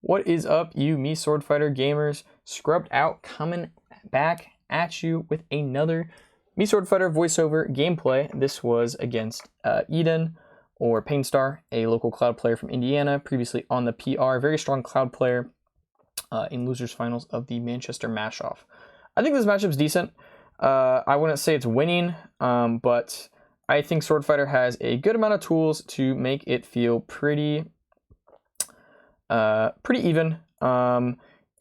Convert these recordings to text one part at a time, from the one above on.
What is up, you Mii Swordfighter gamers? Scrubbed Out coming back at you with another Mii Swordfighter voiceover gameplay. This was against Eden, or Painstar, a local Cloud player from Indiana, previously on the PR. Very strong Cloud player in losers finals of the Manchester Mash-Off. I think this matchup's decent. I wouldn't say it's winning, but I think Swordfighter has a good amount of tools to make it feel pretty even.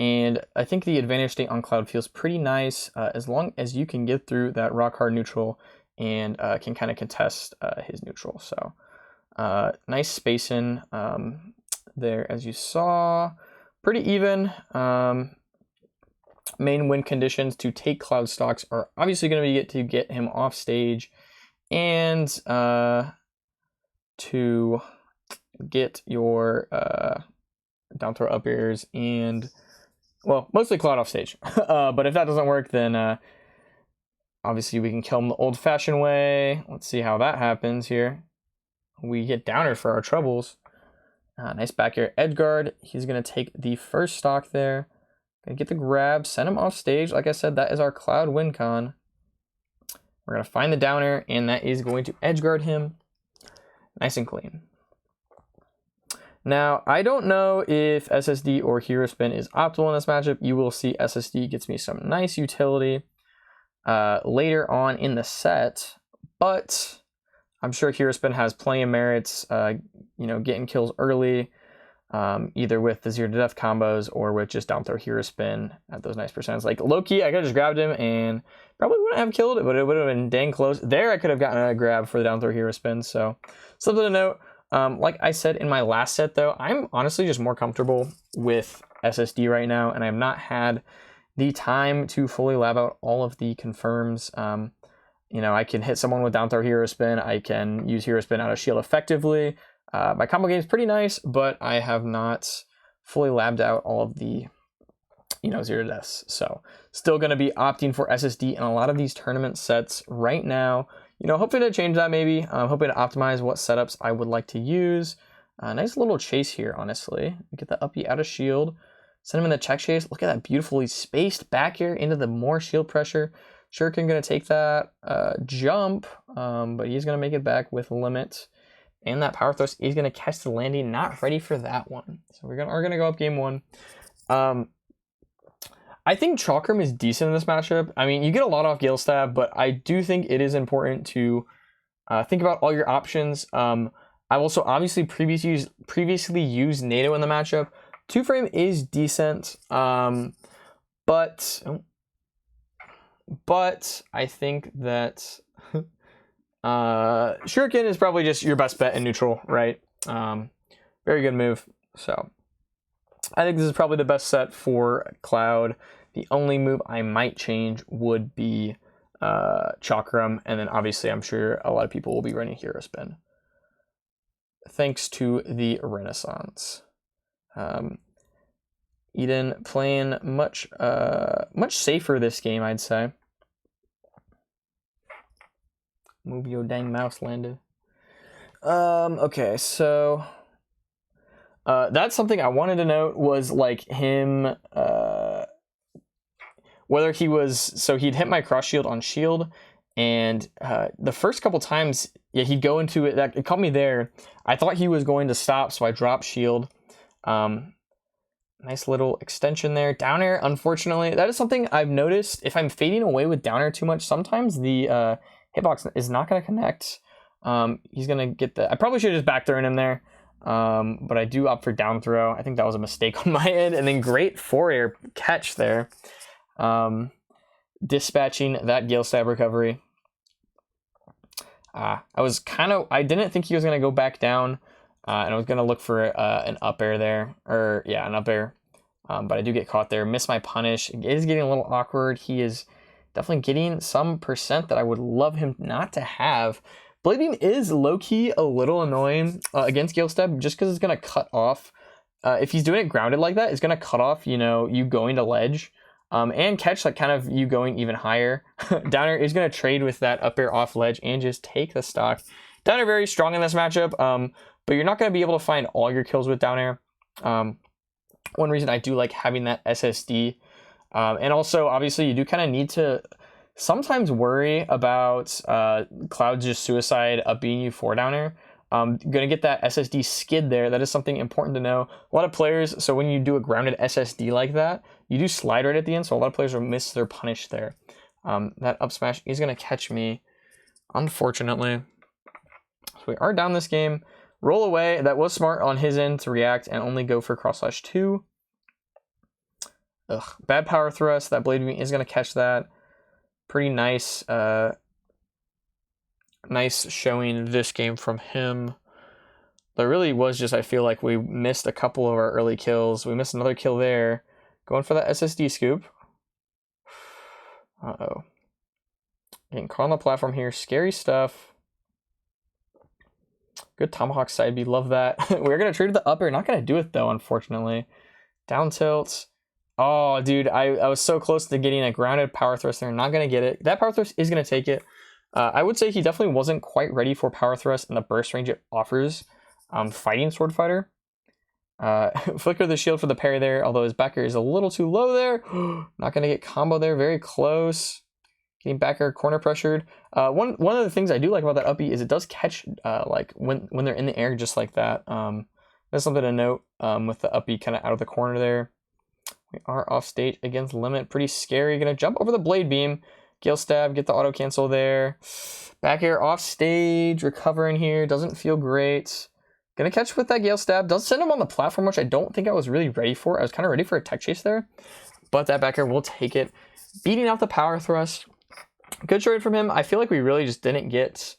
And I think the advantage state on Cloud feels pretty nice as long as you can get through that rock hard neutral and can kind of contest his neutral. So nice spacing there, as you saw. Pretty even. Main win conditions to take Cloud stocks are obviously going to be to get him off stage and to get your down throw up airs and, well, mostly Cloud off stage. But if that doesn't work, then obviously we can kill him the old-fashioned way. Let's see how that happens here. We get downer for our troubles. Nice back air edge guard. He's going to take the first stock there. Gonna get the grab, send him off stage. Like I said, that is our Cloud win con. We're going to find the downer, and that is going to edge guard him. Nice and clean. Now, I don't know if SSD or Hero Spin is optimal in this matchup. You will see SSD gets me some nice utility later on in the set, but I'm sure Hero Spin has plenty of merits, getting kills early, either with the 0 to death combos or with just down throw Hero Spin at those nice percents. Like low-key, I could have just grabbed him and probably wouldn't have killed it, but it would have been dang close. There, I could have gotten a grab for the down throw Hero Spin, so something to note. Like I said in my last set, though, I'm honestly just more comfortable with SSD right now, and I've not had the time to fully lab out all of the confirms. I can hit someone with down throw Hero Spin. I can use Hero Spin out of shield effectively. My combo game is pretty nice, but I have not fully labbed out all of the, 0 to deaths. So still going to be opting for SSD in a lot of these tournament sets right now. Hoping to change that maybe. Hoping to optimize what setups I would like to use. Nice little chase here, honestly. Get the uppy out of shield. Send him in the check chase. Look at that beautifully spaced back here into the more shield pressure. Shuriken going to take that jump, but he's going to make it back with limit. And that power thrust is going to catch the landing. Not ready for that one. So we're going to go up game one. I think Chakram is decent in this matchup. I mean, you get a lot off Gale Stab, but I do think it is important to think about all your options. I've also obviously previously used NATO in the matchup. 2-frame is decent, but I think that Shuriken is probably just your best bet in neutral, right? Very good move. So I think this is probably the best set for Cloud. The only move I might change would be Chakram, and then obviously I'm sure a lot of people will be running Hero Spin. Thanks to the Renaissance. Eden playing much safer this game, I'd say. Move your dang mouse, landed. Okay, so that's something I wanted to note was like him, whether he was, so he'd hit my cross shield on shield, and the first couple times, yeah, he'd go into it, that it caught me there. I thought he was going to stop, so I dropped shield. Nice little extension there. Down air, unfortunately, that is something I've noticed. If I'm fading away with down air too much, sometimes the hitbox is not going to connect. He's going to get the, I probably should have just back thrown him there. But I do opt for down throw. I think that was a mistake on my end. And then great 4-air catch there. Dispatching that Gale Stab recovery. I didn't think he was going to go back down. And I was going to look for an up air there. An up air. But I do get caught there. Miss my punish. It is getting a little awkward. He is definitely getting some percent that I would love him not to have. Blade Beam is low-key a little annoying against Gale Stab just because it's going to cut off. If he's doing it grounded like that, it's going to cut off, you going to ledge and catch like kind of you going even higher. Downer is going to trade with that up air off ledge and just take the stock. Downer very strong in this matchup, but you're not going to be able to find all your kills with down air. one reason I do like having that SSD. And also, obviously, you do kind of need to sometimes worry about Cloud's just suicide up being you 4-downer. Gonna get that SSD skid there. That is something important to know. A lot of players, so when you do a grounded SSD like that, you do slide right at the end, so a lot of players will miss their punish there. That up smash is gonna catch me, unfortunately. So we are down this game. Roll away. That was smart on his end to react and only go for cross/2. Ugh, bad power thrust. That blade beam is gonna catch that. Pretty nice. Nice showing this game from him. There really was just, I feel like we missed a couple of our early kills. We missed another kill there. Going for that SSD scoop. Uh-oh. Getting caught on the platform here. Scary stuff. Good tomahawk side B. Love that. We're going to trade the upper. Not going to do it, though, unfortunately. Down tilt. Oh, dude. I was so close to getting a grounded power thrust there. Not going to get it. That power thrust is going to take it. I would say he definitely wasn't quite ready for power thrust and the burst range it offers fighting Swordfighter. Flicker the shield for the parry there, although his backer is a little too low there. Not going to get combo there, very close. Getting backer corner pressured. One of the things I do like about that up B is it does catch like when they're in the air just like that. That's something to note with the up B kind of out of the corner there. We are off stage against Limit. Pretty scary. Going to jump over the blade beam. Gale stab, get the auto cancel there. Back air off stage, recovering here. Doesn't feel great. Gonna catch with that Gale stab. Does send him on the platform, which I don't think I was really ready for. I was kind of ready for a tech chase there. But that back air will take it. Beating out the power thrust. Good trade from him. I feel like we really just didn't get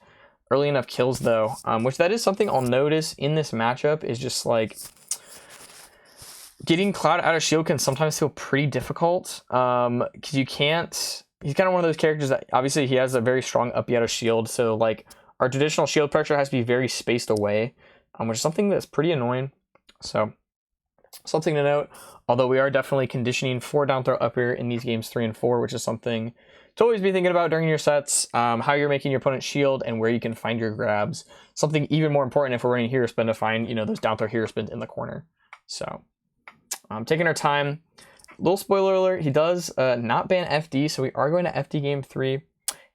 early enough kills though. Which that is something I'll notice in this matchup is just like getting Cloud out of shield can sometimes feel pretty difficult. Because you can't. He's kind of one of those characters that obviously he has a very strong up B out of shield. So like our traditional shield pressure has to be very spaced away, which is something that's pretty annoying. So something to note, although we are definitely conditioning for down throw up air in these games 3 and 4, which is something to always be thinking about during your sets, how you're making your opponent's shield and where you can find your grabs. Something even more important if we're running hero spin to find, those down throw hero spins in the corner. So taking our time. Little spoiler alert, he does not ban FD, so we are going to FD game 3,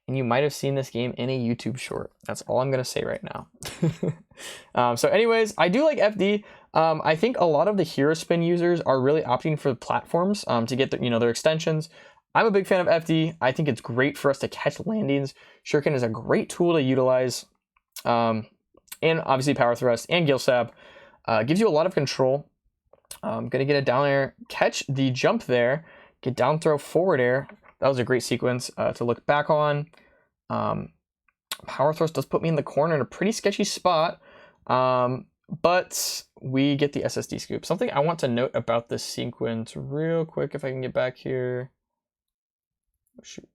and you might have seen this game in a YouTube short. That's all I'm going to say right now. So anyways, I do like FD. I think a lot of the hero spin users are really opting for platforms to get their extensions. I'm a big fan of FD. I think it's great for us to catch landings. Shuriken is a great tool to utilize, and obviously power thrust and Gale stab gives you a lot of control. Gonna get a down air, catch the jump there, get down throw forward air. That was a great sequence to look back on. Power thrust does put me in the corner in a pretty sketchy spot, but we get the SSD scoop. Something I want to note about this sequence real quick, if I can get back here. Oh, shoot.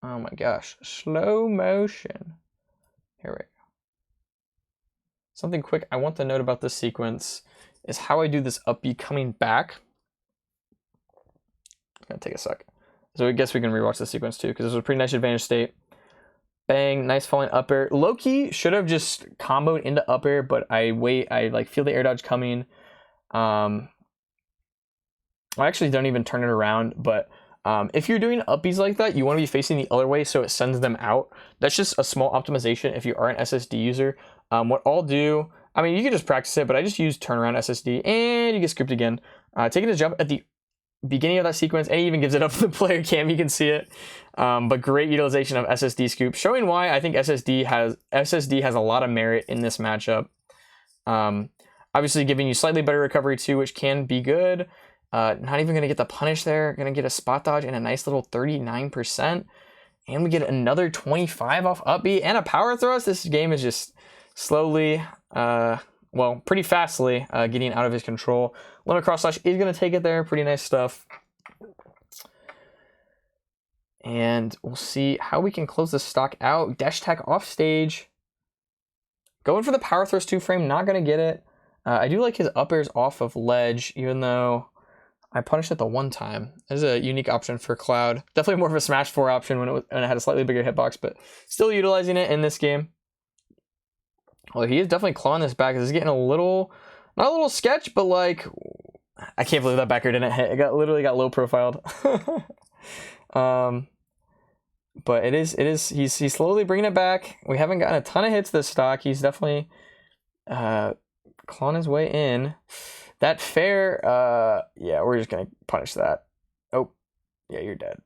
Oh my gosh, slow motion. Here we go. Something quick I want to note about this sequence is how I do this up B coming back. It's gonna take a sec. So I guess we can rewatch the sequence too, because this was a pretty nice advantage state. Bang, nice falling up air. Low-key should have just comboed into up air, but I like feel the air dodge coming. I actually don't even turn it around, but if you're doing up Bs like that, you want to be facing the other way so it sends them out. That's just a small optimization if you are an SSD user. What I'll do, you can just practice it, but I just use turnaround SSD, and you get scooped again. Taking a jump at the beginning of that sequence, and he even gives it up to the player cam, you can see it. But great utilization of SSD scoop, showing why I think SSD has a lot of merit in this matchup. Obviously giving you slightly better recovery too, which can be good. Not even going to get the punish there. Going to get a spot dodge and a nice little 39%. And we get another 25 off up B and a power thrust. This game is just slowly, pretty fastly getting out of his control. Limit cross slash is going to take it there. Pretty nice stuff. And we'll see how we can close the stock out. Dash attack off stage. Going for the power thrust 2-frame. Not going to get it. I do like his up airs off of ledge, even though I punished it the one time. There's a unique option for Cloud. Definitely more of a Smash 4 option when it had a slightly bigger hitbox, but still utilizing it in this game. Well, he is definitely clawing this back. This is getting a little, not a little sketch, but like I can't believe that back air didn't hit. It literally got low profiled. But he's slowly bringing it back. We haven't gotten a ton of hits this stock. He's definitely clawing his way in. That fair, yeah, we're just gonna punish that. Oh, yeah, you're dead.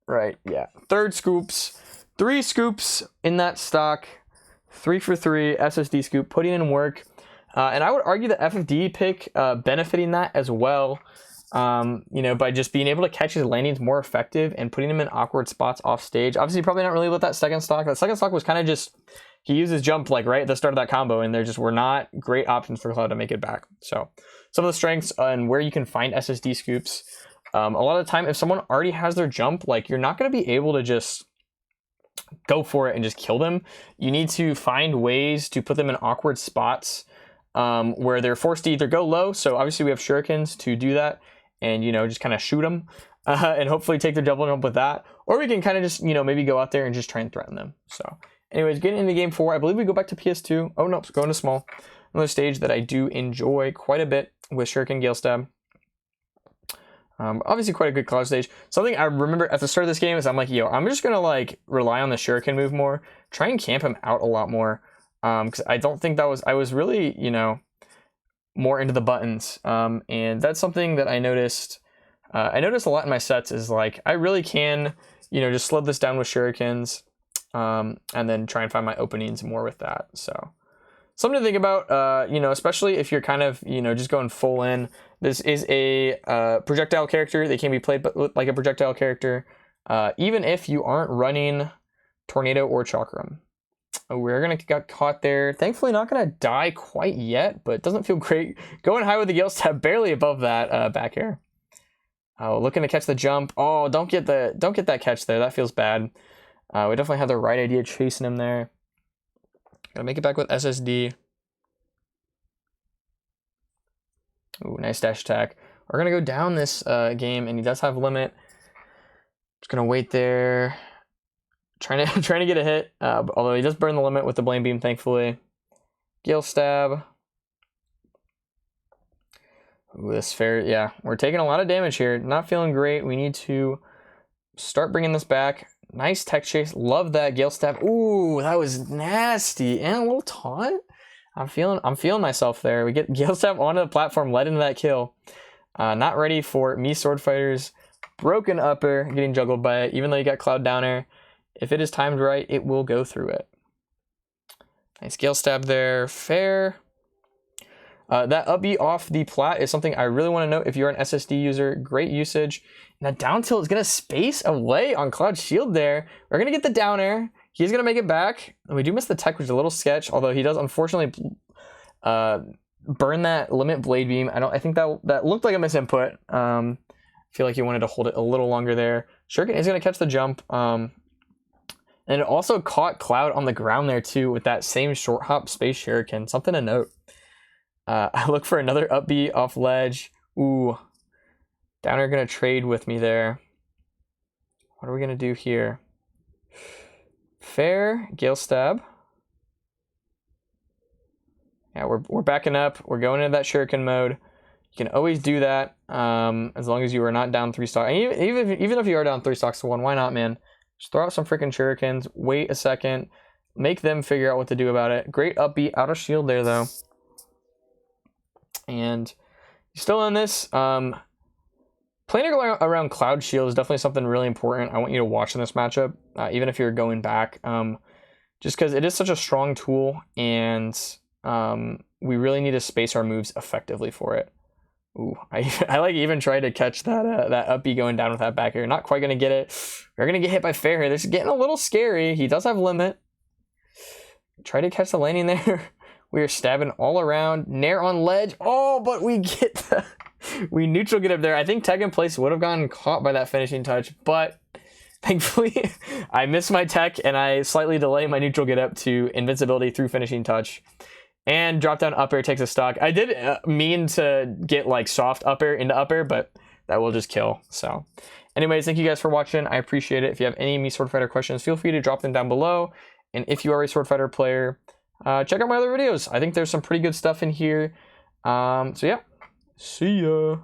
Right, yeah. 3 scoops in that stock. 3 for 3 SSD scoop, putting in work. And I would argue the FFD pick benefiting that as well. You know, by just being able to catch his landings more effective and putting him in awkward spots off stage. Obviously, probably not really with that second stock. That second stock was kind of just, he used his jump like right at the start of that combo, and there just were not great options for Cloud to make it back. So some of the strengths and where you can find SSD scoops. A lot of the time, if someone already has their jump, like you're not going to be able to just go for it and just kill them. You need to find ways to put them in awkward spots where they're forced to either go low. So obviously we have shurikens to do that, and you know, just kind of shoot them and hopefully take their double jump with that. Or we can kind of just, you know, maybe go out there and just try and threaten them. So anyways, getting into game 4, I believe we go back to PS2. Oh no, going to small. Another stage that I do enjoy quite a bit with Shuriken Gale Stab. Obviously quite a good Cloud stage. Something I remember at the start of this game is I'm like, yo, I'm just gonna like rely on the Shuriken move more, try and camp him out a lot more. Because I don't think that was, I was really, you know, more into the buttons. And that's something that I noticed a lot in my sets is like, I really can, you know, just slow this down with Shurikens and then try and find my openings more with that. So something to think about, you know, especially if you're kind of, you know, just going full in. This is a projectile character. They can be played like a projectile character, even if you aren't running Tornado or Chakram. We're going to get caught there. Thankfully, not going to die quite yet, but it doesn't feel great. Going high with the Gale Stab, barely above that back air. Oh, looking to catch the jump. Oh, don't get that catch there. That feels bad. We definitely had the right idea chasing him there. Gotta make it back with SSD. Ooh, nice dash attack. We're gonna go down this game, and he does have limit. Just gonna wait there, trying to get a hit. Although he does burn the limit with the blame beam, thankfully. Gale Stab. Ooh, this fair, yeah, we're taking a lot of damage here. Not feeling great. We need to start bringing this back. Nice tech chase. Love that Gale Stab. Ooh, that was nasty. And a little taunt. I'm feeling myself there. We get Gale Stab onto the platform, led into that kill. Not ready for Mii Swordfighter's broken upper, getting juggled by it. Even though you got Cloud down air, if it is timed right, it will go through it. Nice Gale Stab there. Fair. That up B off the plat is something I really want to note if you're an SSD user. Great usage. And that down tilt is going to space away on Cloud Shield there. We're going to get the down air. He's going to make it back. And we do miss the tech, which is a little sketch, although he does unfortunately burn that limit blade beam. I think that looked like a misinput. I feel like he wanted to hold it a little longer there. Shuriken is going to catch the jump. And it also caught Cloud on the ground there too with that same short hop space Shuriken. Something to note. I look for another up B off ledge. Ooh. Downer gonna trade with me there. What are we gonna do here? Fair. Gale Stab. Yeah, we're backing up. We're going into that Shuriken mode. You can always do that as long as you are not down 3 stocks. Even if you are down 3 stocks to 1, why not, man? Just throw out some freaking Shurikens. Wait a second. Make them figure out what to do about it. Great up B out of shield there, though. And you're still in this. Playing around Cloud Shield is definitely something really important. I want you to watch in this matchup, even if you're going back, just because it is such a strong tool, and we really need to space our moves effectively for it. Ooh, I like even tried to catch that up B going down with that back air. Not quite gonna get it. We're gonna get hit by fair here. This is getting a little scary. He does have limit. Try to catch the landing there. We are stabbing all around. Nair on ledge. Oh, but we get the... we neutral get up there. I think tech in place would have gotten caught by that finishing touch, but thankfully I missed my tech and I slightly delay my neutral get up to invincibility through finishing touch. And drop down up air takes a stock. I did mean to get like soft up air into up air, but that will just kill. So anyways, thank you guys for watching. I appreciate it. If you have any Mii Swordfighter questions, feel free to drop them down below. And if you are a Swordfighter player, check out my other videos. I think there's some pretty good stuff in here. So yeah, see ya.